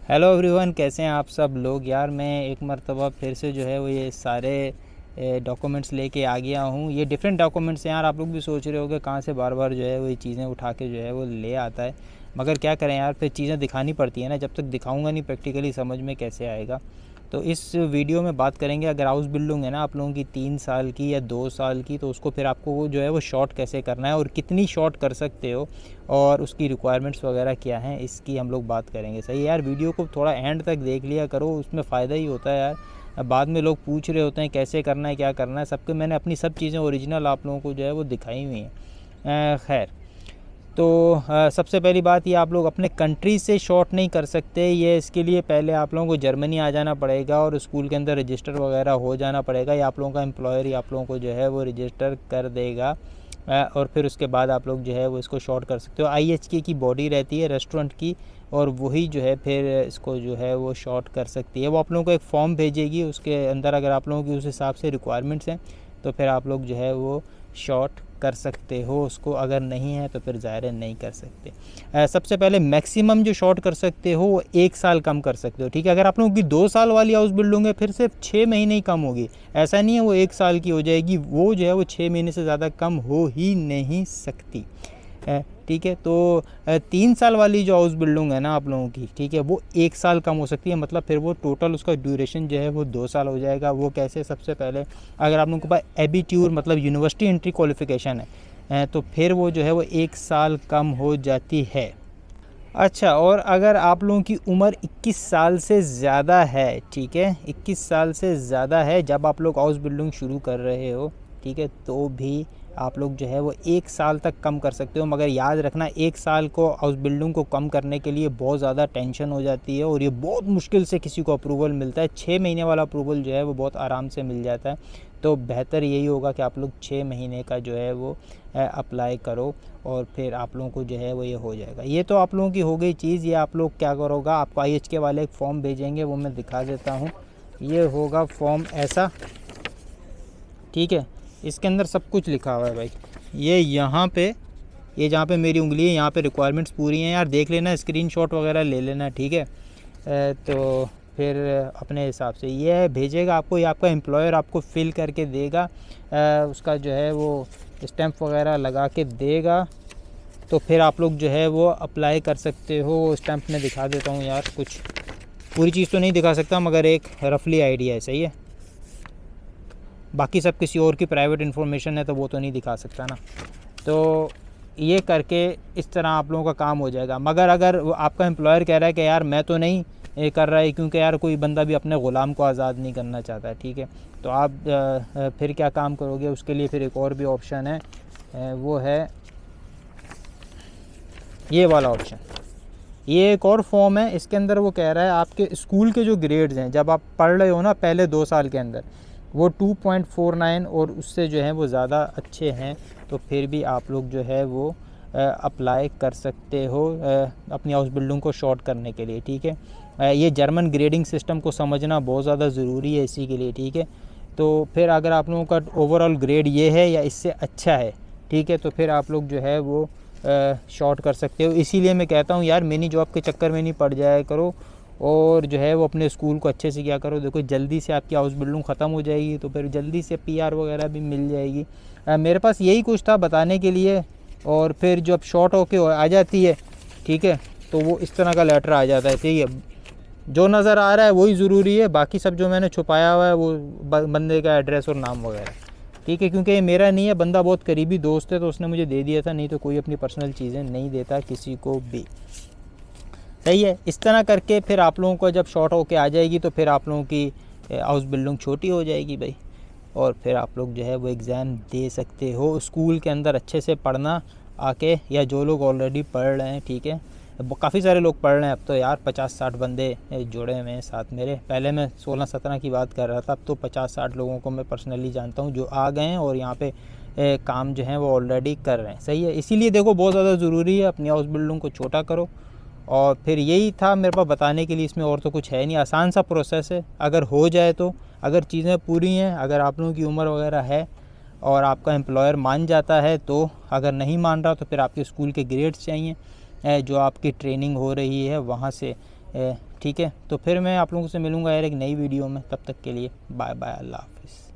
Hello everyone, कैसे हैं आप सब लोग। यार मैं एक मर्तबा फिर से जो है वो ये सारे डॉक्यूमेंट्स लेके आ गया हूँ। ये डिफरेंट डॉक्यूमेंट्स हैं यार। आप लोग भी सोच रहे होगे कहाँ से बार बार जो है वो ये चीज़ें उठा के जो है वो ले आता है, मगर क्या करें यार, फिर चीज़ें दिखानी पड़ती है ना। जब तक दिखाऊंगा नहीं प्रैक्टिकली समझ में कैसे आएगा। तो इस वीडियो में बात करेंगे, अगर हाउस बिल्डिंग है ना आप लोगों की 3 साल की या 2 साल की, तो उसको फिर आपको वो जो है वो शॉर्ट कैसे करना है और कितनी शॉर्ट कर सकते हो और उसकी रिक्वायरमेंट्स वगैरह क्या हैं, इसकी हम लोग बात करेंगे। सही है यार, वीडियो को थोड़ा एंड तक देख लिया करो, उसमें फ़ायदा ही होता है यार। अब बाद में लोग पूछ रहे होते हैं कैसे करना है, क्या करना है, सबके मैंने अपनी सब चीज़ें ओरिजिनल आप लोगों को जो है वो दिखाई हुई हैं। खैर, तो सबसे पहली बात ये, आप लोग अपने कंट्री से शॉर्ट नहीं कर सकते। ये इसके लिए पहले आप लोगों को जर्मनी आ जाना पड़ेगा और स्कूल के अंदर रजिस्टर वगैरह हो जाना पड़ेगा, या आप लोगों का एम्प्लॉयर ही आप लोगों को जो है वो रजिस्टर कर देगा। और फिर उसके बाद आप लोग जो है वो इसको शॉर्ट कर सकते हो। IHK की बॉडी रहती है रेस्टोरेंट की, और वही जो है फिर इसको जो है वो शॉर्ट कर सकती है। वो आप लोगों को एक फॉर्म भेजेगी, उसके अंदर अगर आप लोगों की उस हिसाब से रिक्वायरमेंट्स हैं तो फिर आप लोग जो है वो शॉर्ट कर सकते हो उसको। अगर नहीं है तो फिर ज़ाहिर है नहीं कर सकते। सबसे पहले मैक्सिमम जो शॉर्ट कर सकते हो वो 1 साल कम कर सकते हो, ठीक है। अगर आप लोगों की 2 साल वाली हाउस बिल्डिंग है फिर सिर्फ 6 महीने ही कम होगी। ऐसा नहीं है वो 1 साल की हो जाएगी, वो जो है वो 6 महीने से ज़्यादा कम हो ही नहीं सकती, ठीक है। तो 3 साल वाली जो हाउस बिल्डिंग है ना आप लोगों की, ठीक है, वो 1 साल कम हो सकती है। मतलब फिर वो टोटल उसका ड्यूरेशन जो है वो 2 साल हो जाएगा। वो कैसे? सबसे पहले अगर आप लोगों के पास एबिट्यूर मतलब यूनिवर्सिटी एंट्री क्वालिफिकेशन है तो फिर वो जो है वो 1 साल कम हो जाती है। अच्छा, और अगर आप लोगों की उम्र 21 साल से ज़्यादा है, ठीक है, 21 साल से ज़्यादा है जब आप लोग हाउस बिल्डिंग शुरू कर रहे हो, ठीक है, तो भी आप लोग जो है वो 1 साल तक कम कर सकते हो। मगर याद रखना, 1 साल को हाउस बिल्डिंग को कम करने के लिए बहुत ज़्यादा टेंशन हो जाती है और ये बहुत मुश्किल से किसी को अप्रूवल मिलता है। 6 महीने वाला अप्रूवल जो है वो बहुत आराम से मिल जाता है। तो बेहतर यही होगा कि आप लोग 6 महीने का जो है वो अप्लाई करो और फिर आप लोगों को जो है वो ये हो जाएगा। ये तो आप लोगों की हो गई चीज़। ये आप लोग क्या करोगा, आपको IHK वाले एक फ़ॉर्म भेजेंगे, वो मैं दिखा देता हूँ। ये होगा फॉर्म ऐसा, ठीक है। इसके अंदर सब कुछ लिखा हुआ है भाई। ये यहाँ पे, ये जहाँ पे मेरी उंगली है यहाँ पे रिक्वायरमेंट्स पूरी हैं यार, देख लेना, स्क्रीनशॉट वगैरह ले लेना, ठीक है। तो फिर अपने हिसाब से ये भेजेगा आपको, ये आपका एम्प्लॉयर आपको फिल करके देगा, उसका जो है वो स्टैम्प वगैरह लगा के देगा। तो फिर आप लोग जो है वो अप्लाई कर सकते हो। स्टैम्प में दिखा देता हूँ यार, कुछ पूरी चीज़ तो नहीं दिखा सकता मगर एक रफली आइडिया है, सही है। बाकी सब किसी और की प्राइवेट इन्फॉर्मेशन है तो वो तो नहीं दिखा सकता ना। तो ये करके इस तरह आप लोगों का काम हो जाएगा। मगर अगर आपका एम्प्लॉयर कह रहा है कि यार मैं तो नहीं कर रहा है, क्योंकि यार कोई बंदा भी अपने ग़ुलाम को आज़ाद नहीं करना चाहता है, ठीक है, तो आप फिर क्या काम करोगे, उसके लिए फिर एक और भी ऑप्शन है, वो है ये वाला ऑप्शन। ये एक और फॉर्म है, इसके अंदर वो कह रहा है आपके स्कूल के जो ग्रेड्स हैं जब आप पढ़ रहे हो ना पहले 2 साल के अंदर, वो 2.49 और उससे जो है वो ज़्यादा अच्छे हैं, तो फिर भी आप लोग जो है वो अप्लाई कर सकते हो अपनी हाउस बिल्डिंग को शॉर्ट करने के लिए, ठीक है। ये जर्मन ग्रेडिंग सिस्टम को समझना बहुत ज़्यादा ज़रूरी है इसी के लिए, ठीक है। तो फिर अगर आप लोगों का ओवरऑल ग्रेड ये है या इससे अच्छा है, ठीक है, तो फिर आप लोग जो है वो शॉर्ट कर सकते हो। इसीलिए मैं कहता हूँ यार, मिनी जॉब के चक्कर में नहीं पड़ जाया करो और जो है वो अपने स्कूल को अच्छे से किया करो। देखो जल्दी से आपकी हाउस बिल्डिंग ख़त्म हो जाएगी तो फिर जल्दी से PR वगैरह भी मिल जाएगी। मेरे पास यही कुछ था बताने के लिए। और फिर जब शॉर्ट होके आ जाती है, ठीक है, तो वो इस तरह का लेटर आ जाता है, ठीक है। जो नज़र आ रहा है वही ज़रूरी है, बाकी सब जो मैंने छुपाया हुआ है वो बंदे का एड्रेस और नाम वगैरह, ठीक है, क्योंकि ये मेरा नहीं है, बंदा बहुत करीबी दोस्त है तो उसने मुझे दे दिया था, नहीं तो कोई अपनी पर्सनल चीज़ें नहीं देता किसी को भी, सही है। इस तरह करके फिर आप लोगों को जब शॉर्ट होके आ जाएगी तो फिर आप लोगों की हाउस बिल्डिंग छोटी हो जाएगी भाई, और फिर आप लोग जो है वो एग्ज़ाम दे सकते हो। स्कूल के अंदर अच्छे से पढ़ना आके, या जो लोग ऑलरेडी पढ़ रहे हैं, ठीक है, काफ़ी सारे लोग पढ़ रहे हैं अब तो यार, 50-60 बंदे जुड़े हुए हैं साथ मेरे। पहले मैं 16-17 की बात कर रहा था, अब तो 50-60 लोगों को मैं पर्सनली जानता हूँ जो आ गए हैं और यहाँ पे काम जो है वो ऑलरेडी कर रहे हैं, सही है। इसीलिए देखो बहुत ज़्यादा ज़रूरी है अपनी हाउस बिल्डिंग को छोटा करो। और फिर यही था मेरे पास बताने के लिए, इसमें और तो कुछ है नहीं, आसान सा प्रोसेस है। अगर हो जाए तो, अगर चीज़ें पूरी हैं, अगर आप लोगों की उम्र वगैरह है और आपका एम्प्लॉयर मान जाता है तो, अगर नहीं मान रहा तो फिर आपके स्कूल के ग्रेड्स चाहिए, जो आपकी ट्रेनिंग हो रही है वहाँ से ठीक है, तो फिर मैं आप लोगों से मिलूँगा यार एक नई वीडियो में। तब तक के लिए बाय बाय, अल्लाह हाफ़िज़।